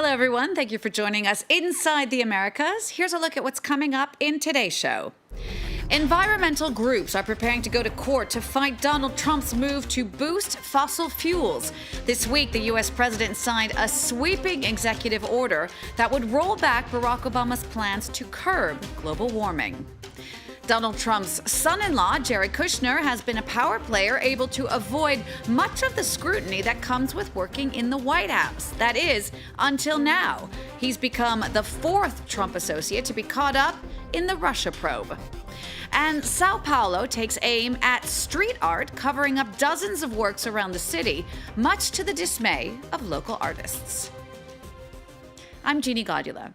Hello, everyone. Thank you for joining us inside the Americas. Here's a look at what's coming up in today's show. Environmental groups are preparing to go to court to fight Donald Trump's move to boost fossil fuels. This week, the U.S. president signed a sweeping executive order that would roll back Barack Obama's plans to curb global warming. Donald Trump's son-in-law, Jared Kushner, has been a power player able to avoid much of the scrutiny that comes with working in the White House. That is, until now. He's become the fourth Trump associate to be caught up in the Russia probe. And Sao Paulo takes aim at street art, covering up dozens of works around the city, much to the dismay of local artists. I'm Jeannie Godula.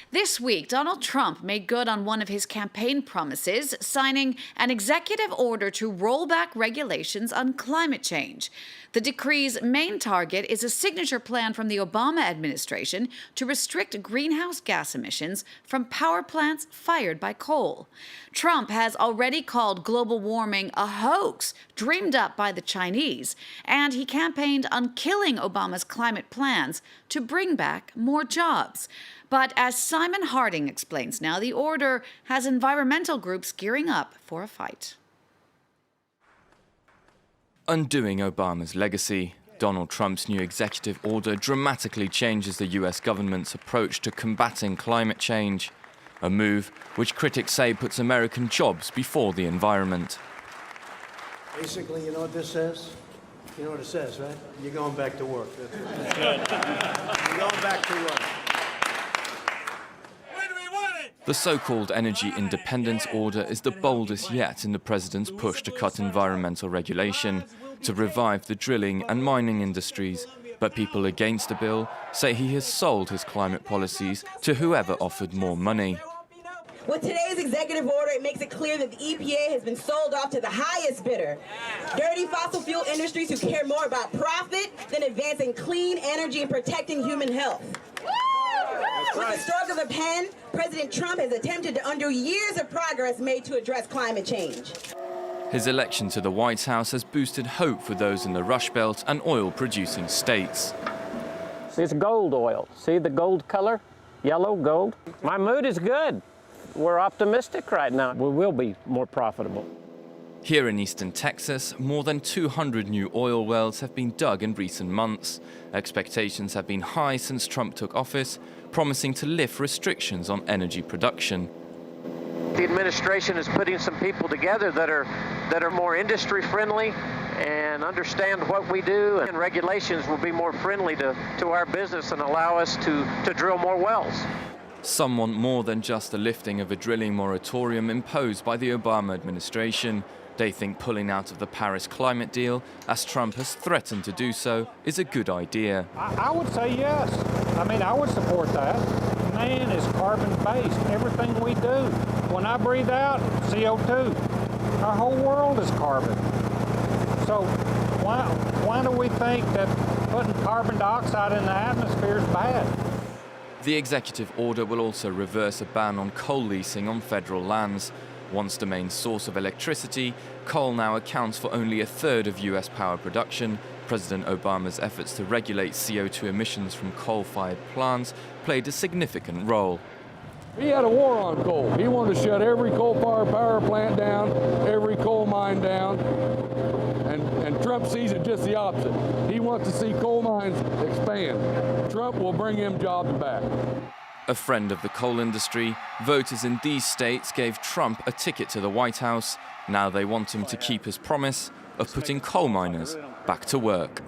This week, Donald Trump made good on one of his campaign promises, signing an executive order to roll back regulations on climate change. The decree's main target is a signature plan from the Obama administration to restrict greenhouse gas emissions from power plants fired by coal. Trump has already called global warming a hoax dreamed up by the Chinese, and he campaigned on killing Obama's climate plans to bring back more jobs. But as Simon Harding explains now, the order has environmental groups gearing up for a fight. Undoing Obama's legacy, Donald Trump's new executive order dramatically changes the US government's approach to combating climate change, a move which critics say puts American jobs before the environment. Basically, you know what this says? You know what it says, right? You're going back to work. That's good. You're going back to work. The so-called energy independence order is the boldest yet in the president's push to cut environmental regulation, to revive the drilling and mining industries. But people against the bill say he has sold his climate policies to whoever offered more money. With today's executive order, it makes it clear that the EPA has been sold off to the highest bidder. Dirty fossil fuel industries who care more about profit than advancing clean energy and protecting human health. With the stroke of a pen, President Trump has attempted to undo years of progress made to address climate change. His election to the White House has boosted hope for those in the Rust Belt and oil-producing states. See, it's gold oil. See the gold color? Yellow, gold. My mood is good. We're optimistic right now. We will be more profitable. Here in eastern Texas, more than 200 new oil wells have been dug in recent months. Expectations have been high since Trump took office, promising to lift restrictions on energy production. The administration is putting some people together that are more industry friendly and understand what we do, and regulations will be more friendly to our business and allow us to drill more wells. Some want more than just the lifting of a drilling moratorium imposed by the Obama administration. They think pulling out of the Paris climate deal, as Trump has threatened to do so, is a good idea. I would say yes. I mean, I would support that. Man is carbon-based. Everything we do. When I breathe out, CO2. Our whole world is carbon. So why do we think that putting carbon dioxide in the atmosphere is bad? The executive order will also reverse a ban on coal leasing on federal lands. Once the main source of electricity, coal now accounts for only a third of US power production. President Obama's efforts to regulate CO2 emissions from coal-fired plants played a significant role. He had a war on coal. He wanted to shut every coal-fired power plant down, every coal mine down, and Trump sees it just the opposite. He wants to see coal mines expand. Trump will bring him jobs back. A friend of the coal industry, voters in these states gave Trump a ticket to the White House. Now they want him to keep his promise of putting coal miners back to work.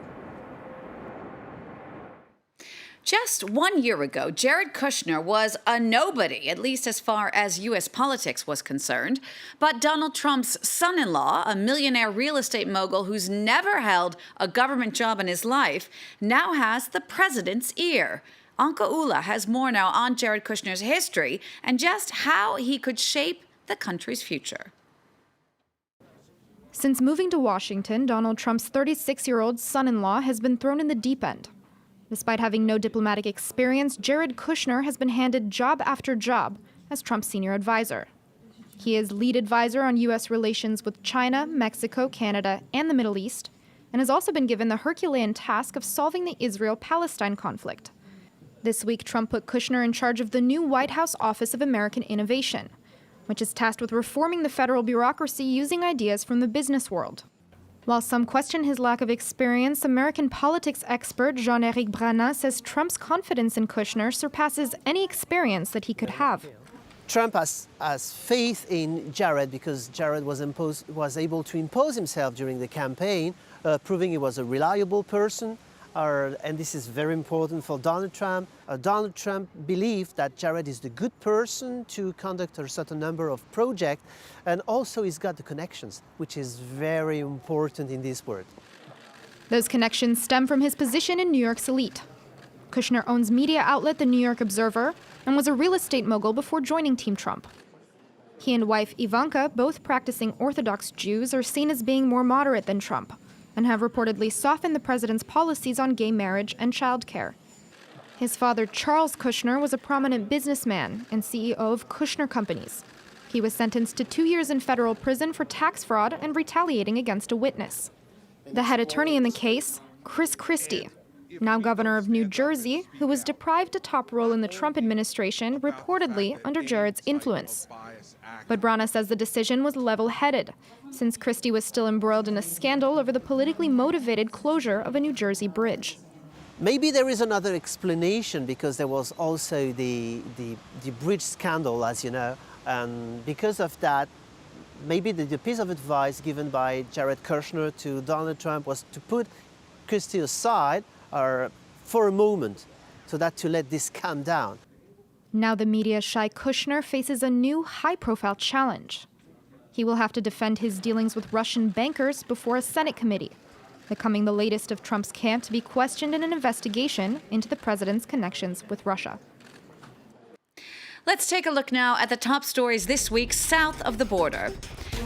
Just 1 year ago, Jared Kushner was a nobody, at least as far as U.S. politics was concerned. But Donald Trump's son-in-law, a millionaire real estate mogul who's never held a government job in his life, now has the president's ear. Anka Ula has more now on Jared Kushner's history and just how he could shape the country's future. Since moving to Washington, Donald Trump's 36-year-old son-in-law has been thrown in the deep end. Despite having no diplomatic experience, Jared Kushner has been handed job after job as Trump's senior advisor. He is lead advisor on U.S. relations with China, Mexico, Canada, and the Middle East, and has also been given the Herculean task of solving the Israel-Palestine conflict. This week, Trump put Kushner in charge of the new White House Office of American Innovation, which is tasked with reforming the federal bureaucracy using ideas from the business world. While some question his lack of experience, American politics expert Jean-Éric Brana says Trump's confidence in Kushner surpasses any experience that he could have. Trump has faith in Jared because Jared was able to impose himself during the campaign, proving he was a reliable person. And this is very important for Donald Trump. Donald Trump believed that Jared is the good person to conduct a certain number of projects, and also he's got the connections, which is very important in this world. Those connections stem from his position in New York's elite. Kushner owns media outlet The New York Observer and was a real estate mogul before joining Team Trump. He and wife Ivanka, both practicing Orthodox Jews, are seen as being more moderate than Trump and have reportedly softened the president's policies on gay marriage and childcare. His father, Charles Kushner, was a prominent businessman and CEO of Kushner Companies. He was sentenced to 2 years in federal prison for tax fraud and retaliating against a witness. The head attorney in the case, Chris Christie, now governor of New Jersey, who was deprived a top role in the Trump administration, reportedly under Jared's influence. But Brana says the decision was level-headed, since Christie was still embroiled in a scandal over the politically motivated closure of a New Jersey bridge. Maybe there is another explanation because there was also the bridge scandal, as you know, and because of that, maybe the piece of advice given by Jared Kushner to Donald Trump was to put Christie aside for a moment, so that to let this calm down. Now the media-shy Kushner faces a new high-profile challenge. He will have to defend his dealings with Russian bankers before a Senate committee, becoming the latest of Trump's camp to be questioned in an investigation into the president's connections with Russia. Let's take a look now at the top stories this week south of the border.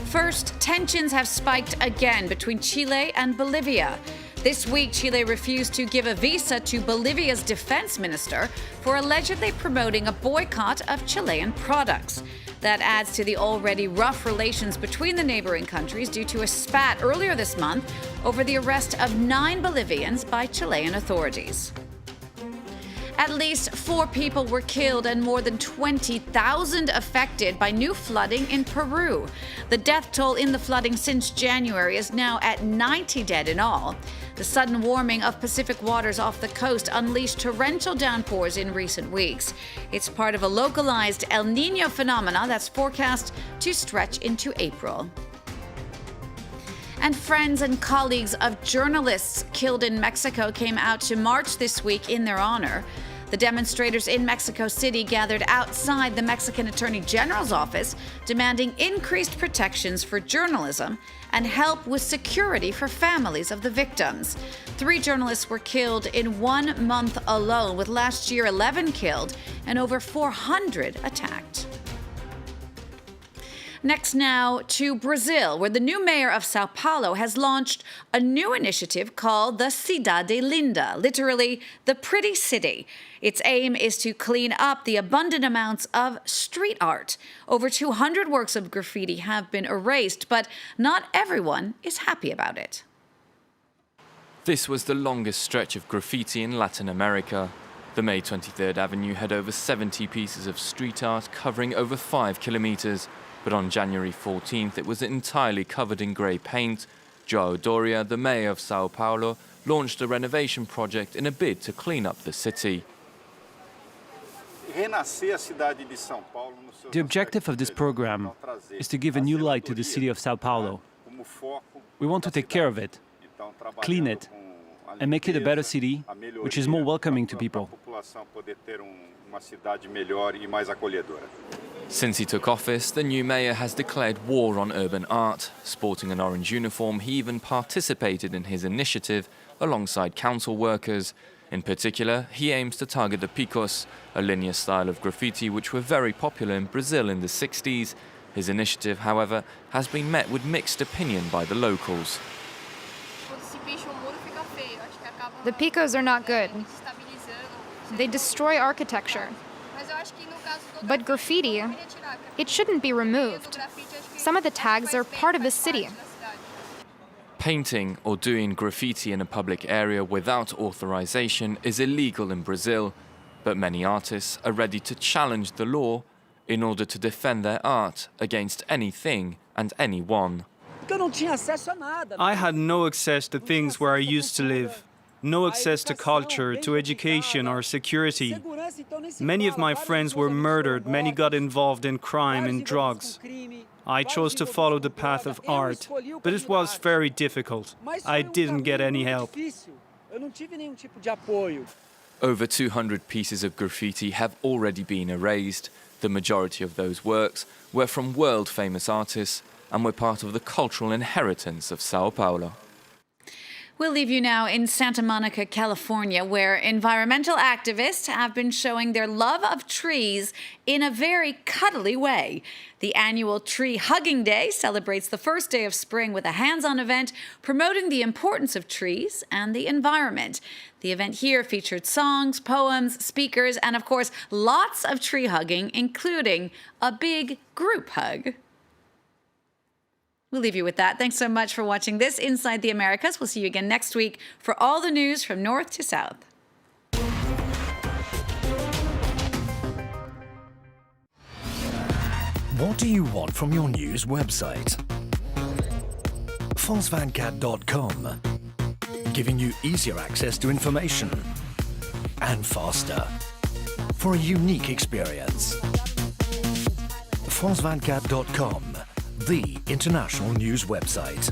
First, tensions have spiked again between Chile and Bolivia. This week, Chile refused to give a visa to Bolivia's defense minister for allegedly promoting a boycott of Chilean products. That adds to the already rough relations between the neighboring countries due to a spat earlier this month over the arrest of 9 Bolivians by Chilean authorities. At least 4 people were killed and more than 20,000 affected by new flooding in Peru. The death toll in the flooding since January is now at 90 dead in all. The sudden warming of Pacific waters off the coast unleashed torrential downpours in recent weeks. It's part of a localized El Niño phenomena that's forecast to stretch into April. And friends and colleagues of journalists killed in Mexico came out to march this week in their honor. The demonstrators in Mexico City gathered outside the Mexican Attorney General's office, demanding increased protections for journalism and help with security for families of the victims. 3 journalists were killed in 1 month alone, with last year 11 killed and over 400 attacked. Next now to Brazil, where the new mayor of Sao Paulo has launched a new initiative called the Cidade Linda, literally the pretty city. Its aim is to clean up the abundant amounts of street art. Over 200 works of graffiti have been erased, but not everyone is happy about it. This was the longest stretch of graffiti in Latin America. The May 23rd Avenue had over 70 pieces of street art covering over 5 kilometers. But on January 14th, it was entirely covered in grey paint. João Doria, the mayor of Sao Paulo, launched a renovation project in a bid to clean up the city. The objective of this program is to give a new light to the city of Sao Paulo. We want to take care of it, clean it, and make it a better city, which is more welcoming to people. Since he took office, the new mayor has declared war on urban art. Sporting an orange uniform, he even participated in his initiative alongside council workers. In particular, he aims to target the picos, a linear style of graffiti which were very popular in Brazil in the 60s. His initiative, however, has been met with mixed opinion by the locals. The picos are not good. They destroy architecture. But graffiti, it shouldn't be removed. Some of the tags are part of the city. Painting or doing graffiti in a public area without authorization is illegal in Brazil. But many artists are ready to challenge the law in order to defend their art against anything and anyone. I had no access to things where I used to live, no access to culture, to education or security. Many of my friends were murdered, many got involved in crime and drugs. I chose to follow the path of art, but it was very difficult. I didn't get any help. Over 200 pieces of graffiti have already been erased. The majority of those works were from world-famous artists and were part of the cultural inheritance of Sao Paulo. We'll leave you now in Santa Monica, California, where environmental activists have been showing their love of trees in a very cuddly way. The annual Tree Hugging Day celebrates the first day of spring with a hands-on event promoting the importance of trees and the environment. The event here featured songs, poems, speakers, and of course, lots of tree hugging, including a big group hug. We'll leave you with that. Thanks so much for watching this Inside the Americas. We'll see you again next week for all the news from north to south. What do you want from your news website? France24.com, giving you easier access to information and faster for a unique experience. France24.com, the international news website.